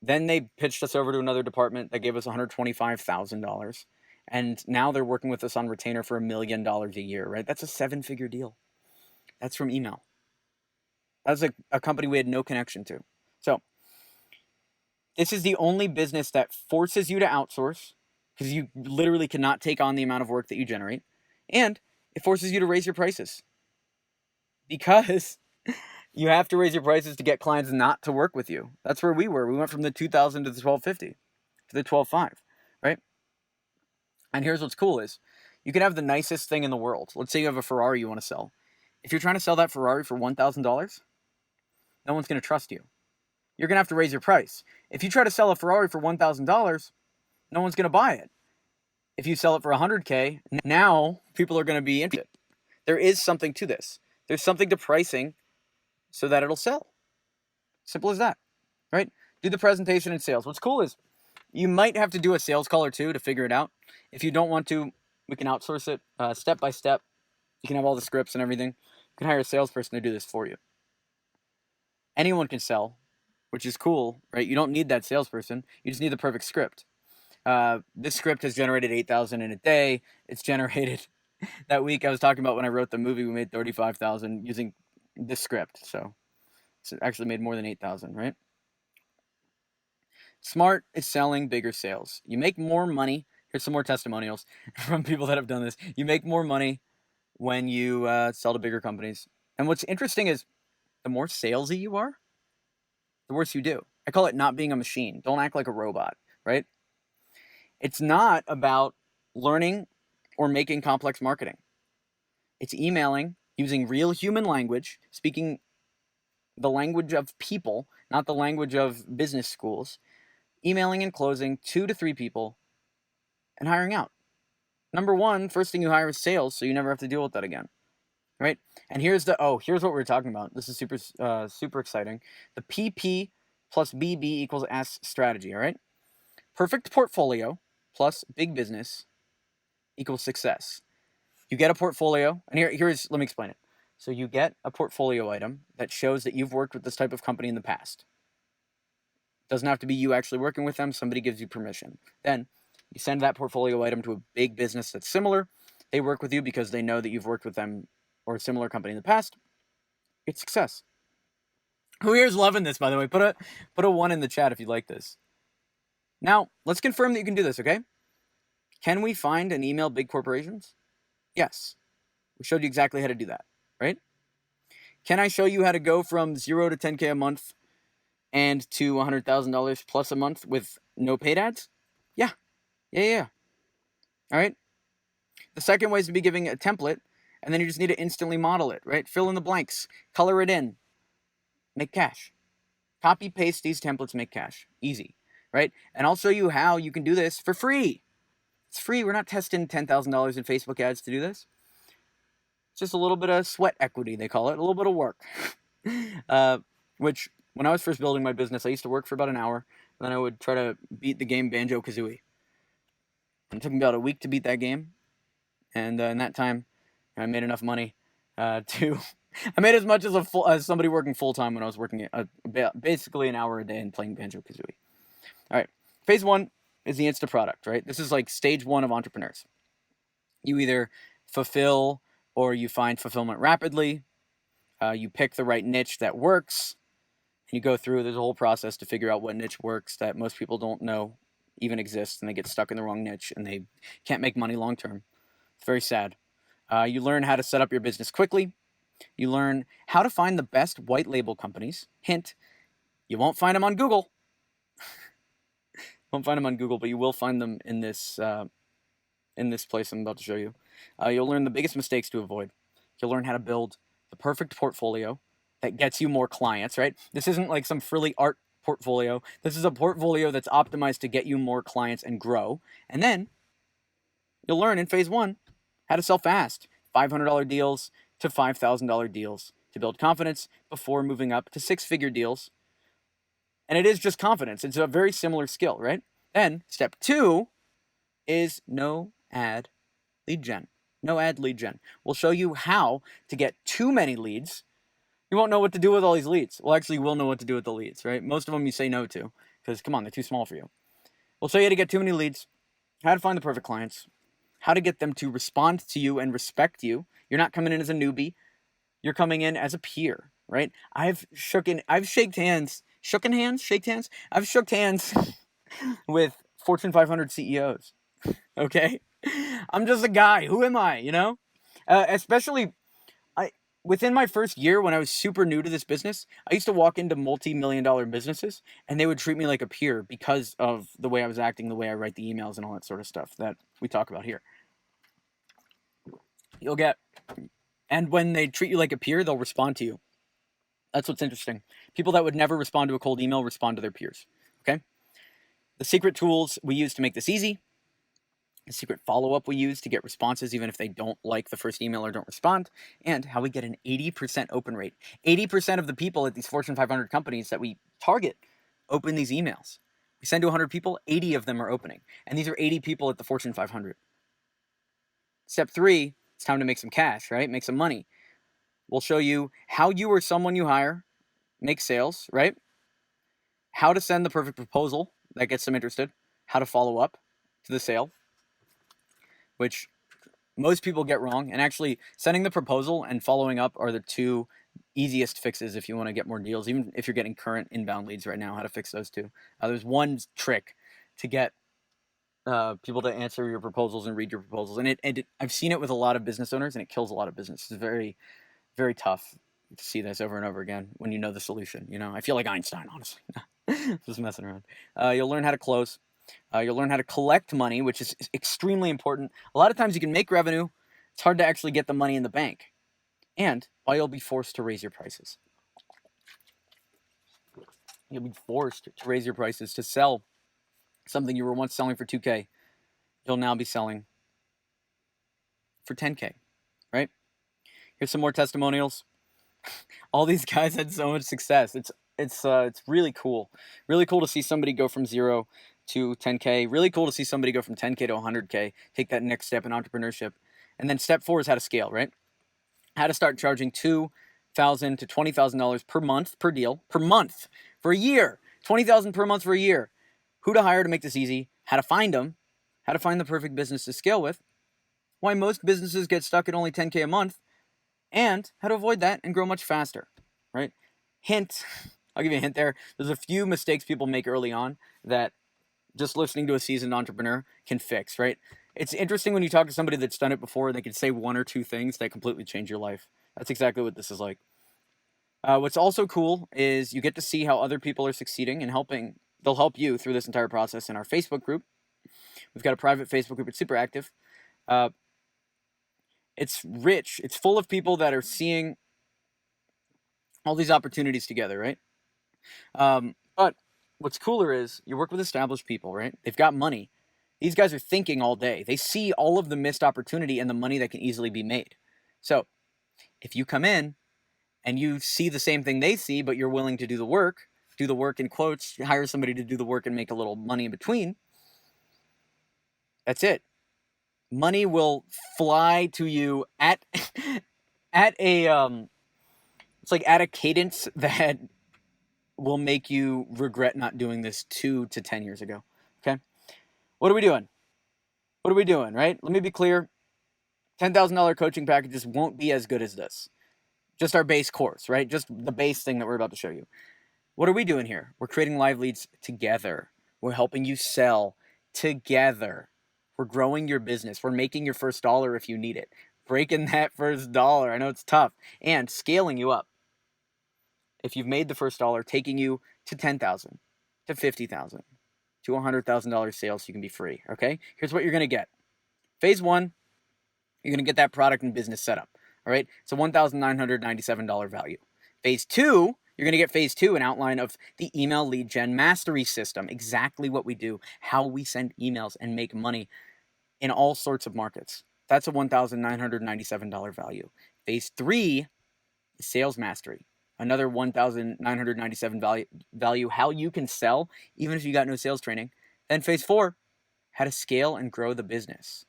Then they pitched us over to another department that gave us $125,000, and now they're working with us on retainer for $1 million a year, right? That's a 7-figure deal. That's from email. That's like a company we had no connection to. So this is the only business that forces you to outsource because you literally cannot take on the amount of work that you generate, and it forces you to raise your prices because you have to raise your prices to get clients not to work with you. That's where we were. We went from the 2,000 to the 1,250 to the 12,500, right? And here's what's cool is you can have the nicest thing in the world. Let's say you have a Ferrari you want to sell. If you're trying to sell that Ferrari for $1,000, no one's going to trust you. You're going to have to raise your price. If you try to sell a Ferrari for $1,000, no one's going to buy it. If you sell it for $100K, now people are going to be interested. There is something to this. There's something to pricing so that it'll sell. Simple as that, right? Do the presentation and sales. What's cool is you might have to do a sales call or two to figure it out. If you don't want to, we can outsource it step by step. You can have all the scripts and everything. You can hire a salesperson to do this for you. Anyone can sell, which is cool, right? You don't need that salesperson. You just need the perfect script. This script has generated 8,000 in a day. It's generated that week I was talking about when I wrote the movie, we made 35,000 using this script. So it's actually made more than 8,000, right? Smart is selling bigger sales. You make more money. Here's some more testimonials from people that have done this. You make more money when you sell to bigger companies. And what's interesting is the more salesy you are, the worse you do. I call it not being a machine. Don't act like a robot, right? It's not about learning or making complex marketing. It's emailing, using real human language, speaking the language of people, not the language of business schools, emailing and closing 2 to 3 people and hiring out. Number one, first thing you hire is sales, so you never have to deal with that again, right? And here's what we're talking about. This is super exciting. The PP plus BB equals S strategy, all right? Perfect portfolio plus big business equals success. You get a portfolio, and let me explain it. So you get a portfolio item that shows that you've worked with this type of company in the past. It doesn't have to be you actually working with them. Somebody gives you permission. Then you send that portfolio item to a big business that's similar. They work with you because they know that you've worked with them or a similar company in the past. It's success. Who here's loving this, by the way? Put a 1 in the chat if you like this. Now, let's confirm that you can do this, okay? Can we find and email big corporations? Yes. We showed you exactly how to do that, right? Can I show you how to go from 0 to 10K a month and to $100,000 plus a month with no paid ads? Yeah. All right. The second way is to be giving a template, and then you just need to instantly model it, right? Fill in the blanks, color it in, make cash. Copy paste these templates, make cash. Easy, right? And I'll show you how you can do this for free. It's free. We're not testing $10,000 in Facebook ads to do this. It's just a little bit of sweat equity, they call it, a little bit of work. Which, when I was first building my business, I used to work for about an hour, and then I would try to beat the game Banjo-Kazooie. And it took me about a week to beat that game, and in that time, I made enough money I made as much as somebody working full-time when I was working basically an hour a day and playing Banjo-Kazooie. All right, phase 1 is the Insta product, right? This is like stage 1 of entrepreneurs. You either fulfill or you find fulfillment rapidly. You pick the right niche that works. You go through, there's a whole process to figure out what niche works that most people don't know even exists, and they get stuck in the wrong niche and they can't make money long term. It's very sad. You learn how to set up your business quickly. You learn how to find the best white label companies. Hint, you won't find them on Google. Won't find them on Google, but you will find them in this place I'm about to show you. You'll learn the biggest mistakes to avoid. You'll learn how to build the perfect portfolio that gets you more clients, right? This isn't like some frilly art portfolio. This is a portfolio that's optimized to get you more clients and grow. And then You'll learn in phase 1 how to sell fast, $500 deals to $5,000 deals, to build confidence before moving up to 6-figure deals. And it is just confidence. It's a very similar skill, right? Then step 2 is no ad lead gen. No ad lead gen. We'll show you how to get too many leads. You won't know what to do with all these leads. Well, actually, you will know what to do with the leads, right? Most of them you say no to because, come on, they're too small for you. We'll show you how to get too many leads, how to find the perfect clients, how to get them to respond to you and respect you. You're not coming in as a newbie. You're coming in as a peer, right? I've shook hands with Fortune 500 CEOs, okay? I'm just a guy. Who am I, you know? Especially within my first year when I was super new to this business, I used to walk into multi-million-dollar businesses and they would treat me like a peer because of the way I was acting, the way I write the emails and all that sort of stuff that we talk about here. And when they treat you like a peer, they'll respond to you. That's what's interesting. People that would never respond to a cold email respond to their peers, okay? The secret tools we use to make this easy, the secret follow-up we use to get responses even if they don't like the first email or don't respond, and how we get an 80% open rate. 80% of the people at these Fortune 500 companies that we target open these emails. We send to 100 people, 80 of them are opening. And these are 80 people at the Fortune 500. Step 3, it's time to make some cash, right? Make some money. We'll show you how you or someone you hire make sales, right? How to send the perfect proposal that gets them interested. How to follow up to the sale, which most people get wrong. And actually, sending the proposal and following up are the two easiest fixes if you want to get more deals, even if you're getting current inbound leads right now, how to fix those two. There's one trick to get people to answer your proposals and read your proposals. And I've seen it with a lot of business owners, and it kills a lot of business. It's very, very tough to see this over and over again when you know the solution. You know, I feel like Einstein, honestly. Just messing around. You'll learn how to close. You'll learn how to collect money, which is extremely important. A lot of times you can make revenue. It's hard to actually get the money in the bank. And you'll be forced to raise your prices. You'll be forced to raise your prices to sell something you were once selling for $2K. You'll now be selling for $10K, right? Here's some more testimonials. All these guys had so much success. It's really cool. Really cool to see somebody go from 0 to 10K. Really cool to see somebody go from 10K to 100K. Take that next step in entrepreneurship. And then step 4 is how to scale, right? How to start charging $2,000 to $20,000 per month per deal per month for a year. $20,000 per month for a year. Who to hire to make this easy? How to find them? How to find the perfect business to scale with? Why most businesses get stuck at only 10K a month? And how to avoid that and grow much faster, right? Hint, I'll give you a hint there. There's a few mistakes people make early on that just listening to a seasoned entrepreneur can fix, right? It's interesting when you talk to somebody that's done it before, they can say 1 or 2 things that completely change your life. That's exactly what this is like. What's also cool is you get to see how other people are succeeding and helping. They'll help you through this entire process in our Facebook group. We've got a private Facebook group. It's super active. It's rich. It's full of people that are seeing all these opportunities together, right? But what's cooler is you work with established people, right? They've got money. These guys are thinking all day. They see all of the missed opportunity and the money that can easily be made. So if you come in and you see the same thing they see, but you're willing to do the work in quotes, hire somebody to do the work and make a little money in between, that's it. Money will fly to you at a it's like at a cadence that will make you regret not doing this 2 to 10 years ago. Okay? What are we doing? Right? Let me be clear. $10,000 coaching packages won't be as good as this. Just our base course, right? Just the base thing that we're about to show you. What are we doing here? We're creating live leads together. We're helping you sell together. We're growing your business. We're making your first dollar if you need it. Breaking that first dollar. I know it's tough. And scaling you up. If you've made the first dollar, taking you to $10,000, to $50,000, to $100,000 sales so you can be free, okay? Here's what you're going to get. Phase 1, you're going to get that product and business set up, all right? It's a $1,997 value. Phase 2, you're going to get phase 2, an outline of the email lead gen mastery system, exactly what we do, how we send emails and make money in all sorts of markets. That's a $1,997 value. Phase 3 is sales mastery. Another $1,997 value, how you can sell even if you got no sales training. Then phase 4, how to scale and grow the business.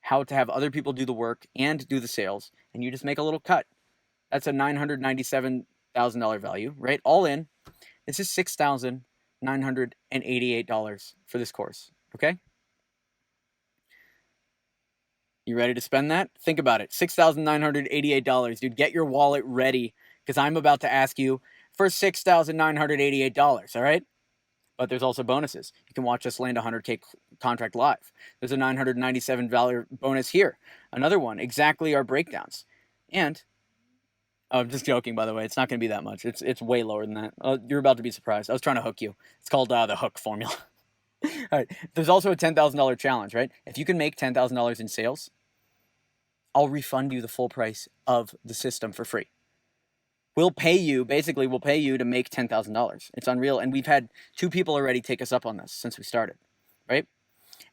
How to have other people do the work and do the sales, and you just make a little cut. That's a $997,000 value, right? All in, this is $6,988 for this course, okay? You ready to spend that? Think about it. $6,988, dude. Get your wallet ready because I'm about to ask you for $6,988, all right? But there's also bonuses. You can watch us land a 100K contract live. There's a $997 bonus here. Another one, exactly our breakdowns. And, I'm just joking, by the way. It's not going to be that much. It's way lower than that. You're about to be surprised. I was trying to hook you. It's called the hook formula. All right. There's also a $10,000 challenge, right? If you can make $10,000 in sales, I'll refund you the full price of the system for free. We'll pay you to make $10,000. It's unreal. And we've had 2 people already take us up on this since we started, right?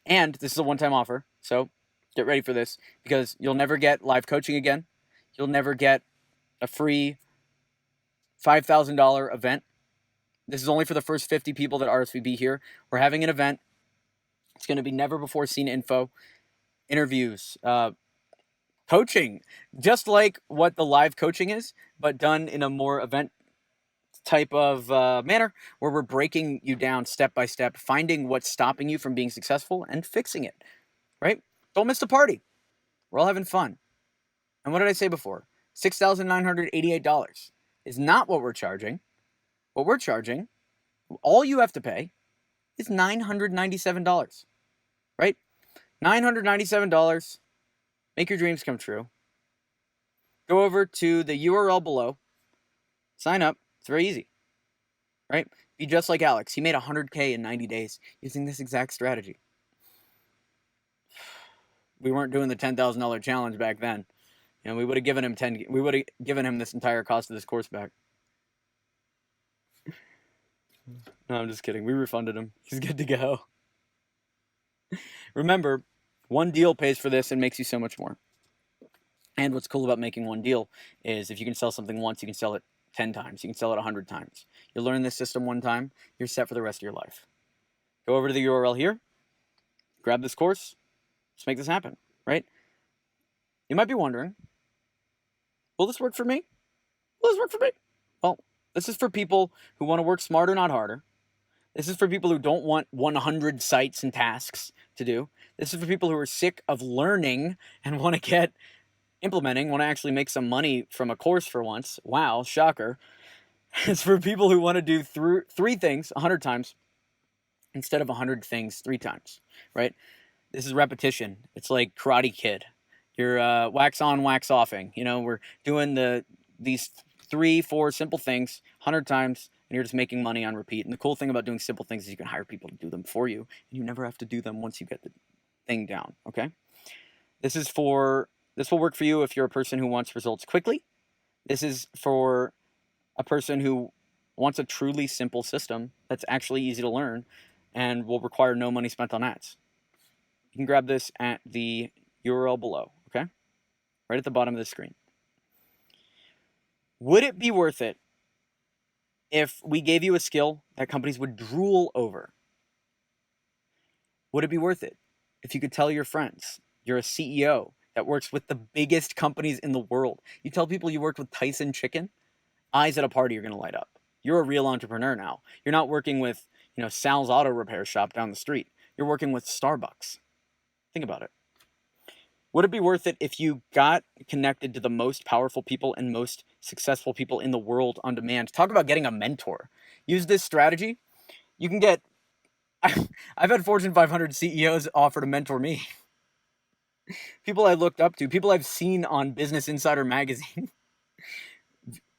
And this is a one-time offer. So get ready for this because you'll never get live coaching again. You'll never get a free $5,000 event. This is only for the first 50 people that RSVP here. We're having an event. It's going to be never before seen info, interviews, coaching, just like what the live coaching is, but done in a more event type of manner where we're breaking you down step by step, finding what's stopping you from being successful and fixing it, right? Don't miss the party. We're all having fun. And what did I say before? $6,988 is not what we're charging. What we're charging, all you have to pay is $997, right? $997. Make your dreams come true. Go over to the URL below. Sign up. It's very easy, right? Be just like Alex. He made 100K in 90 days using this exact strategy. We weren't doing the $10,000 challenge back then. You know, we would have given him this entire cost of this course back. No, I'm just kidding. We refunded him. He's good to go. Remember, one deal pays for this and makes you so much more. And what's cool about making one deal is if you can sell something once, you can sell it 10 times. You can sell it 100 times. You learn this system one time, you're set for the rest of your life. Go over to the URL here. Grab this course. Let's make this happen, right? You might be wondering, will this work for me? Will this work for me? Well, this is for people who want to work smarter, not harder. This is for people who don't want 100 sites and tasks to do. This is for people who are sick of learning and want to get implementing, want to actually make some money from a course for once. Wow, shocker. It's for people who want to do 3 things 100 times instead of 100 things 3 times, right? This is repetition. It's like Karate Kid. You're wax on, wax offing. You know, we're doing these 3-4 simple things 100 times, and you're just making money on repeat. And the cool thing about doing simple things is you can hire people to do them for you, and you never have to do them once you get the thing down, okay? This will work for you if you're a person who wants results quickly. This is for a person who wants a truly simple system that's actually easy to learn and will require no money spent on ads. You can grab this at the URL below, okay? Right at the bottom of the screen. Would it be worth it if we gave you a skill that companies would drool over? Would it be worth it if you could tell your friends you're a CEO that works with the biggest companies in the world? You tell people you worked with Tyson Chicken, eyes at a party are going to light up. You're a real entrepreneur now. You're not working with, Sal's auto repair shop down the street. You're working with Starbucks. Think about it. Would it be worth it if you got connected to the most powerful people and most successful people in the world on demand? Talk about getting a mentor. Use this strategy. You can get... I've had Fortune 500 CEOs offer to mentor me. People I looked up to. People I've seen on Business Insider magazine.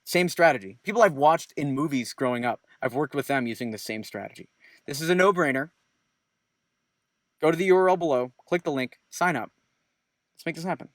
Same strategy. People I've watched in movies growing up. I've worked with them using the same strategy. This is a no-brainer. Go to the URL below. Click the link. Sign up. Let's make this happen.